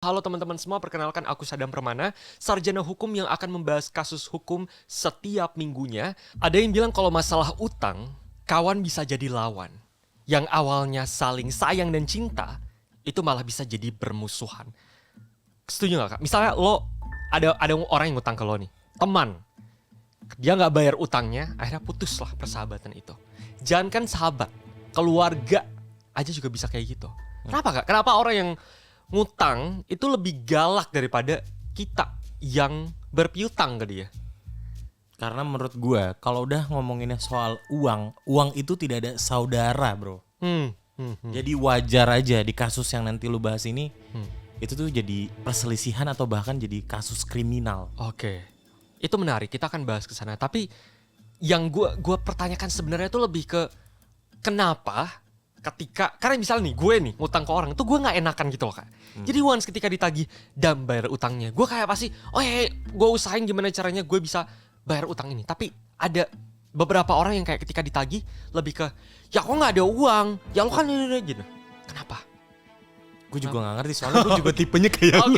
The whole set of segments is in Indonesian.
Halo teman-teman semua, perkenalkan aku Sadam Permana, sarjana hukum yang akan membahas kasus hukum setiap minggunya. Ada yang bilang kalau masalah utang, kawan bisa jadi lawan. Yang awalnya saling sayang dan cinta, itu malah bisa jadi bermusuhan. Setuju gak kak? Misalnya ada orang yang ngutang ke lo nih, teman. Dia gak bayar utangnya, akhirnya putuslah persahabatan itu. Jangankan sahabat, keluarga aja juga bisa kayak gitu. Kenapa kak? Kenapa orang yang ngutang itu lebih galak daripada kita yang berpiutang ke dia? Karena menurut gue, kalau udah ngomonginnya soal uang itu tidak ada saudara, bro. Jadi wajar aja di kasus yang nanti lu bahas ini, itu tuh jadi perselisihan atau bahkan jadi kasus kriminal. Oke, itu menarik. Kita akan bahas ke sana. Tapi yang gue pertanyakan sebenarnya tuh lebih ke kenapa karena misalnya nih gue nih ngutang ke orang tuh gue nggak enakan gitu loh kak. Jadi once ketika ditagih dan bayar utangnya, gue kayak pasti gue usahain gimana caranya gue bisa bayar utang ini. Tapi ada beberapa orang yang kayak ketika ditagih lebih ke ya kok nggak ada uang, ya lo kan ini gitu. Kenapa? Gue juga nggak ngerti soalnya gue juga tipenya kayak lu.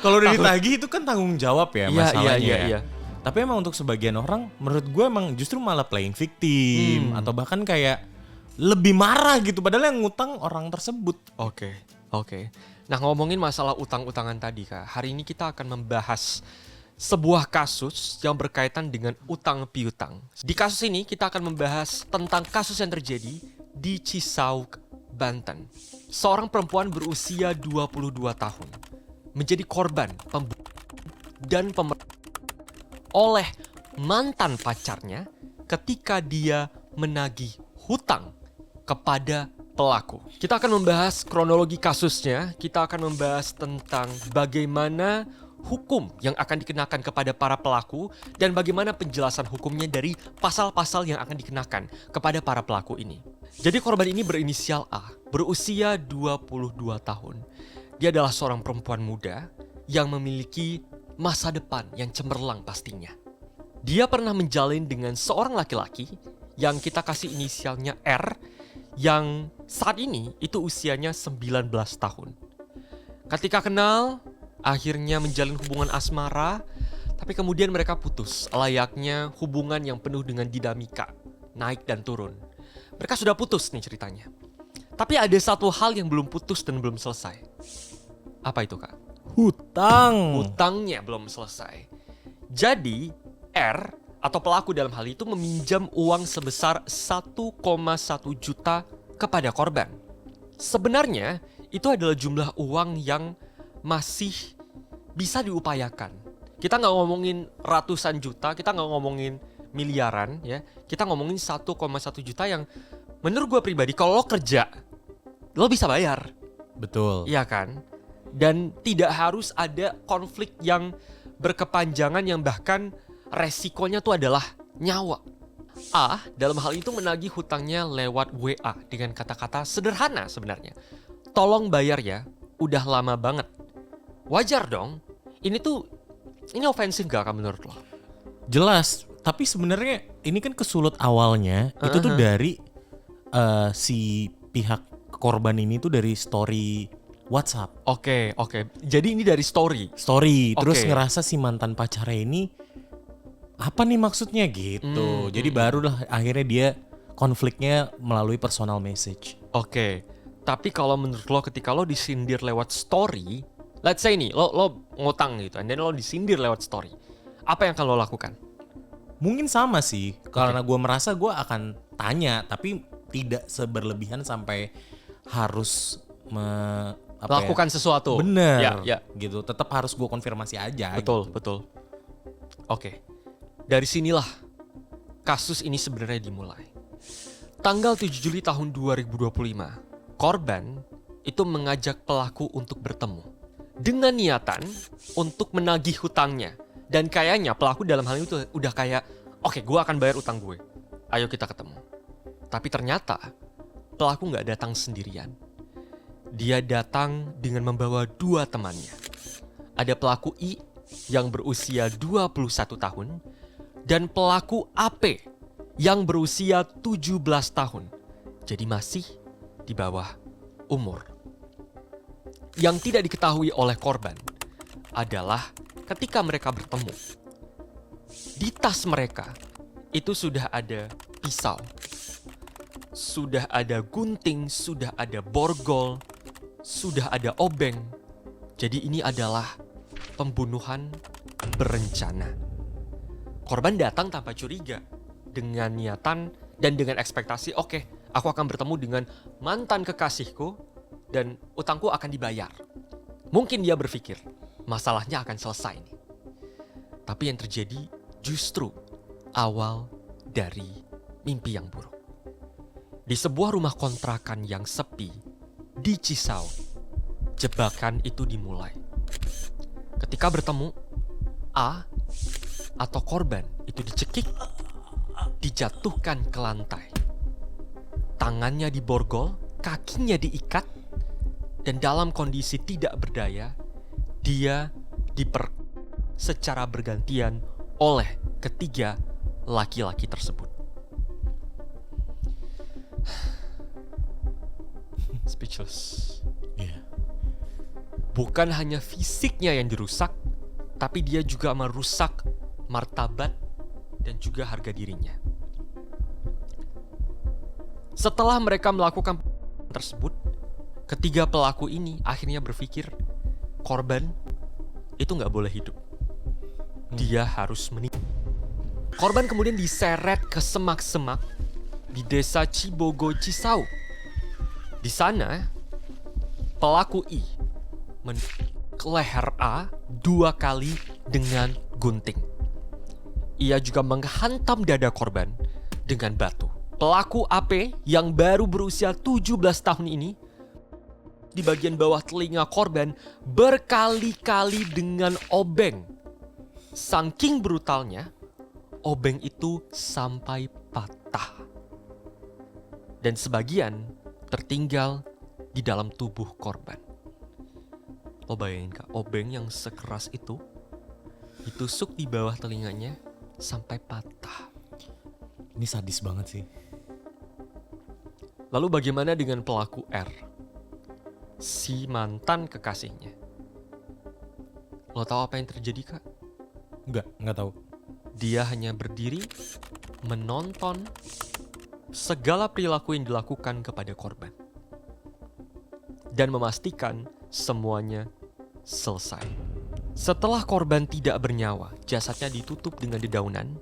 Kalau udah ditagih itu kan tanggung jawab ya masalahnya. Iya. Tapi emang untuk sebagian orang, menurut gue emang justru malah playing victim atau bahkan kayak lebih marah gitu padahal yang ngutang orang tersebut. Oke. Nah ngomongin masalah utang-utangan tadi kak, hari ini kita akan membahas sebuah kasus yang berkaitan dengan utang piutang. Di kasus ini kita akan membahas tentang kasus yang terjadi di Cisauk, Banten. Seorang perempuan berusia 22 tahun menjadi korban dan oleh mantan pacarnya ketika dia menagih hutang kepada pelaku. Kita akan membahas kronologi kasusnya, kita akan membahas tentang bagaimana hukum yang akan dikenakan kepada para pelaku dan bagaimana penjelasan hukumnya dari pasal-pasal yang akan dikenakan kepada para pelaku ini. Jadi korban ini berinisial A, berusia 22 tahun. Dia adalah seorang perempuan muda yang memiliki masa depan yang cemerlang pastinya. Dia pernah menjalin dengan seorang laki-laki yang kita kasih inisialnya R, yang saat ini itu usianya 19 tahun. Ketika kenal, akhirnya menjalin hubungan asmara, tapi kemudian mereka putus, layaknya hubungan yang penuh dengan dinamika, naik dan turun. Mereka sudah putus nih ceritanya. Tapi ada satu hal yang belum putus dan belum selesai. Apa itu kak? Hutangnya belum selesai. Jadi R atau pelaku dalam hal itu meminjam uang sebesar 1,1 juta kepada korban. Sebenarnya itu adalah jumlah uang yang masih bisa diupayakan. Kita nggak ngomongin ratusan juta, kita nggak ngomongin miliaran ya. Kita ngomongin 1,1 juta yang menurut gue pribadi kalau lo kerja, lo bisa bayar. Betul. Iya kan? Dan tidak harus ada konflik yang berkepanjangan yang bahkan resikonya tuh adalah nyawa. A dalam hal itu menagih hutangnya lewat WA dengan kata-kata sederhana sebenarnya. Tolong bayar ya, udah lama banget. Wajar dong. Ini ofensif gak menurut lo? Jelas, tapi sebenarnya ini kan kesulut awalnya itu tuh dari si pihak korban ini tuh dari story WhatsApp. Oke. Jadi ini dari story. Terus ngerasa si mantan pacarnya ini apa nih maksudnya gitu. Jadi barulah akhirnya dia konfliknya melalui personal message. Oke. Tapi kalau menurut lo ketika lo disindir lewat story, let's say nih lo ngutang gitu, and then lo disindir lewat story, apa yang akan lo lakukan? Mungkin sama sih, karena gue merasa gue akan tanya, tapi tidak seberlebihan sampai harus melakukan sesuatu. Bener, ya. gitu. Tetap harus gue konfirmasi aja. Betul. Oke. Dari sinilah kasus ini sebenarnya dimulai. Tanggal 7 Juli tahun 2025, korban itu mengajak pelaku untuk bertemu dengan niatan untuk menagih hutangnya. Dan kayaknya pelaku dalam hal itu udah kayak, oke, gue akan bayar utang gue. Ayo kita ketemu. Tapi ternyata pelaku gak datang sendirian. Dia datang dengan membawa 2 temannya. Ada pelaku I yang berusia 21 tahun dan pelaku AP yang berusia 17 tahun. Jadi masih di bawah umur. Yang tidak diketahui oleh korban adalah ketika mereka bertemu, di tas mereka itu sudah ada pisau, sudah ada gunting, sudah ada borgol, sudah ada obeng. Jadi ini adalah pembunuhan berencana. Korban datang tanpa curiga, dengan niatan dan dengan ekspektasi, oke, aku akan bertemu dengan mantan kekasihku dan utangku akan dibayar. Mungkin dia berpikir, masalahnya akan selesai nih. Tapi yang terjadi justru awal dari mimpi yang buruk. Di sebuah rumah kontrakan yang sepi di Cisau, jebakan itu dimulai. Ketika bertemu, A atau korban itu dicekik, dijatuhkan ke lantai. Tangannya diborgol, kakinya diikat, dan dalam kondisi tidak berdaya, dia secara bergantian oleh ketiga laki-laki tersebut. Speechless. Iya. Bukan hanya fisiknya yang dirusak, tapi dia juga merusak martabat dan juga harga dirinya. Setelah mereka melakukan tersebut, ketiga pelaku ini akhirnya berpikir korban itu nggak boleh hidup. Dia harus meninggal. Korban kemudian diseret ke semak-semak di desa Cibogo, Cisau. Di sana, pelaku I ke leher A 2 kali dengan gunting. Ia juga menghantam dada korban dengan batu. Pelaku AP yang baru berusia 17 tahun ini, di bagian bawah telinga korban berkali-kali dengan obeng. Saking brutalnya, obeng itu sampai patah. Dan sebagian tertinggal di dalam tubuh korban. Lo bayangin Kak, obeng yang sekeras itu ditusuk di bawah telinganya sampai patah. Ini sadis banget sih. Lalu bagaimana dengan pelaku R? Si mantan kekasihnya. Lo tahu apa yang terjadi Kak? Enggak tahu. Dia hanya berdiri menonton segala perilaku yang dilakukan kepada korban dan memastikan semuanya selesai. Setelah korban tidak bernyawa, jasadnya ditutup dengan dedaunan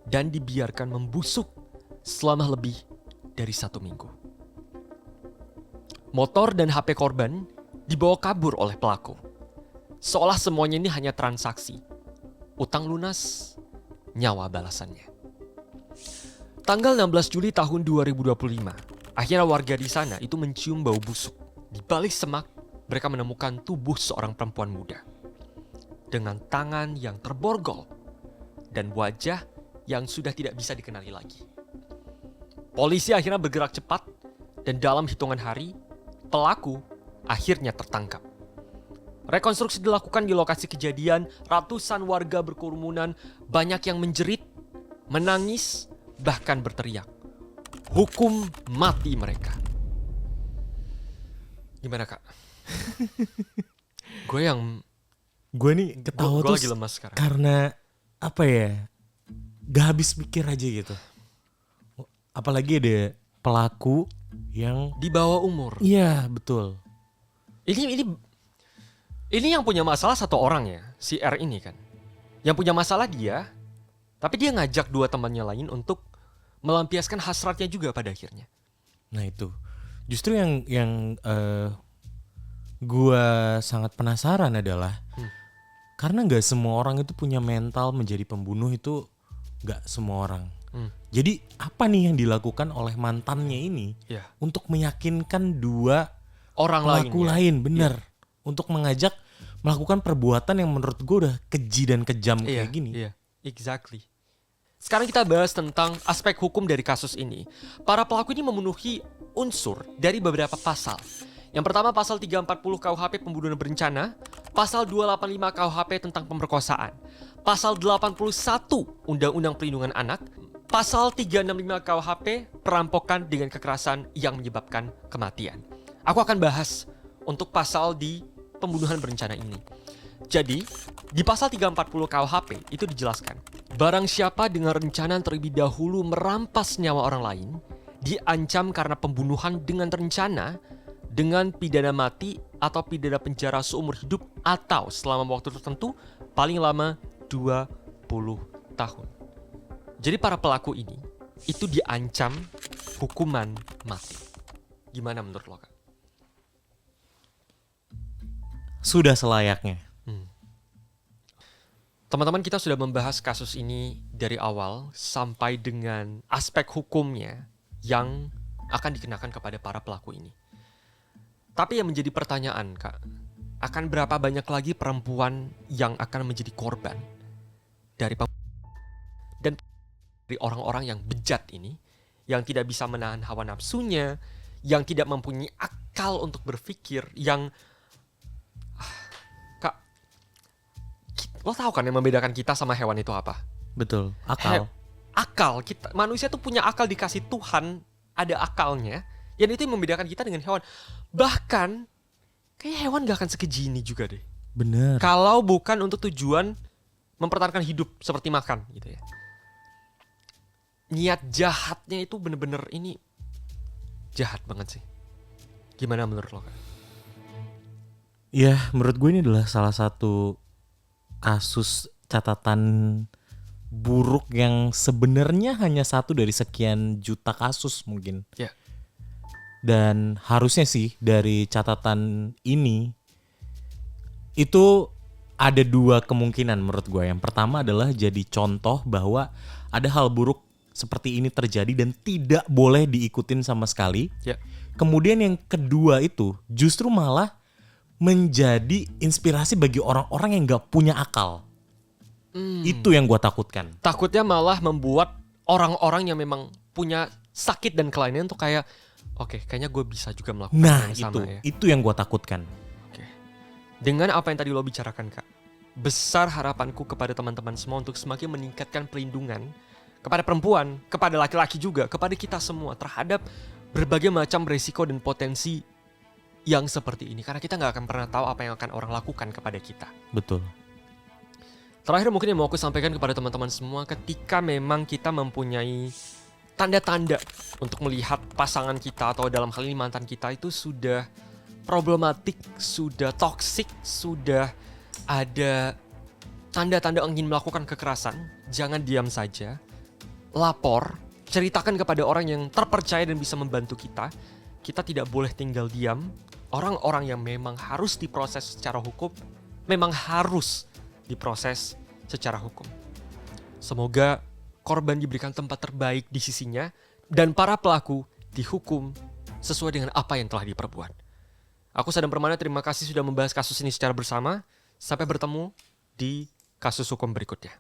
dan dibiarkan membusuk selama lebih dari 1 minggu. Motor dan HP korban dibawa kabur oleh pelaku. Seolah semuanya ini hanya transaksi. Utang lunas, nyawa balasannya. Tanggal 16 Juli tahun 2025, akhirnya warga di sana itu mencium bau busuk. Di balik semak, mereka menemukan tubuh seorang perempuan muda dengan tangan yang terborgol dan wajah yang sudah tidak bisa dikenali lagi. Polisi akhirnya bergerak cepat dan dalam hitungan hari, pelaku akhirnya tertangkap. Rekonstruksi dilakukan di lokasi kejadian, ratusan warga berkerumunan, banyak yang menjerit, menangis, bahkan berteriak. Hukum mati mereka. Gimana Kak? Gue nih ketawa gue tuh lagi lemas sekarang. karena apa ya, gak habis pikir aja gitu. Apalagi ada pelaku yang Di bawah umur. iya betul. Ini yang punya masalah satu orang ya, si R ini kan. Yang punya masalah dia, tapi dia ngajak 2 temannya lain untuk melampiaskan hasratnya juga pada akhirnya. Nah itu justru yang gue sangat penasaran adalah karena nggak semua orang itu punya mental menjadi pembunuh, itu nggak semua orang. Jadi apa nih yang dilakukan oleh mantannya ini Ya. untuk meyakinkan 2 Orang pelaku lain. lain bener untuk mengajak melakukan perbuatan yang menurut gue udah keji dan kejam Iya, kayak gini. Iya, exactly. Sekarang kita bahas tentang aspek hukum dari kasus ini. Para pelaku ini memenuhi unsur dari beberapa pasal. Yang pertama pasal 340 KUHP pembunuhan berencana, pasal 285 KUHP tentang pemerkosaan, pasal 81 Undang-Undang Perlindungan Anak, pasal 365 KUHP perampokan dengan kekerasan yang menyebabkan kematian. Aku akan bahas untuk pasal di pembunuhan berencana ini. Jadi, di pasal 340 KUHP itu dijelaskan, barang siapa dengan rencana terlebih dahulu merampas nyawa orang lain, diancam karena pembunuhan dengan rencana dengan pidana mati atau pidana penjara seumur hidup atau selama waktu tertentu paling lama 20 tahun. Jadi para pelaku ini itu diancam hukuman mati. Gimana menurut lo, Kak? Sudah selayaknya. Teman-teman, kita sudah membahas kasus ini dari awal sampai dengan aspek hukumnya yang akan dikenakan kepada para pelaku ini. Tapi yang menjadi pertanyaan, Kak, akan berapa banyak lagi perempuan yang akan menjadi korban dari dan dari orang-orang yang bejat ini, yang tidak bisa menahan hawa nafsunya, yang tidak mempunyai akal untuk berpikir, yang Kak, lo tahu kan yang membedakan kita sama hewan itu apa? Betul, akal. Akal, kita manusia tuh punya akal, dikasih Tuhan ada akalnya. Dan itu yang membedakan kita dengan hewan. Bahkan kayak hewan gak akan sekeji ini juga deh. Bener. Kalau bukan untuk tujuan mempertahankan hidup seperti makan gitu ya. Niat jahatnya itu bener-bener ini jahat banget sih. Gimana menurut lo, Kak? Ya, menurut gue ini adalah salah satu kasus catatan buruk yang sebenarnya hanya satu dari sekian juta kasus mungkin. Ya. Dan harusnya sih dari catatan ini itu ada dua kemungkinan menurut gue. Yang pertama adalah jadi contoh bahwa ada hal buruk seperti ini terjadi dan tidak boleh diikutin sama sekali. Ya. Kemudian yang kedua itu justru malah menjadi inspirasi bagi orang-orang yang gak punya akal. Itu yang gue takutkan. Takutnya malah membuat orang-orang yang memang punya sakit dan kelainan tuh kayak, oke, kayaknya gue bisa juga melakukan yang sama ya. Itu yang gue takutkan. Oke. Dengan apa yang tadi lo bicarakan, Kak, besar harapanku kepada teman-teman semua untuk semakin meningkatkan perlindungan kepada perempuan, kepada laki-laki juga, kepada kita semua terhadap berbagai macam resiko dan potensi yang seperti ini. Karena kita nggak akan pernah tahu apa yang akan orang lakukan kepada kita. Betul. Terakhir mungkin yang mau aku sampaikan kepada teman-teman semua, ketika memang kita mempunyai tanda-tanda untuk melihat pasangan kita atau dalam hal ini mantan kita itu sudah problematik, sudah toksik, sudah ada tanda-tanda ingin melakukan kekerasan, jangan diam saja. Lapor, ceritakan kepada orang yang terpercaya dan bisa membantu kita. Kita tidak boleh tinggal diam. Orang-orang yang memang harus diproses secara hukum, memang harus diproses secara hukum. Semoga korban diberikan tempat terbaik di sisinya dan para pelaku dihukum sesuai dengan apa yang telah diperbuat. Aku Sadam Permana, terima kasih sudah membahas kasus ini secara bersama. Sampai bertemu di kasus hukum berikutnya.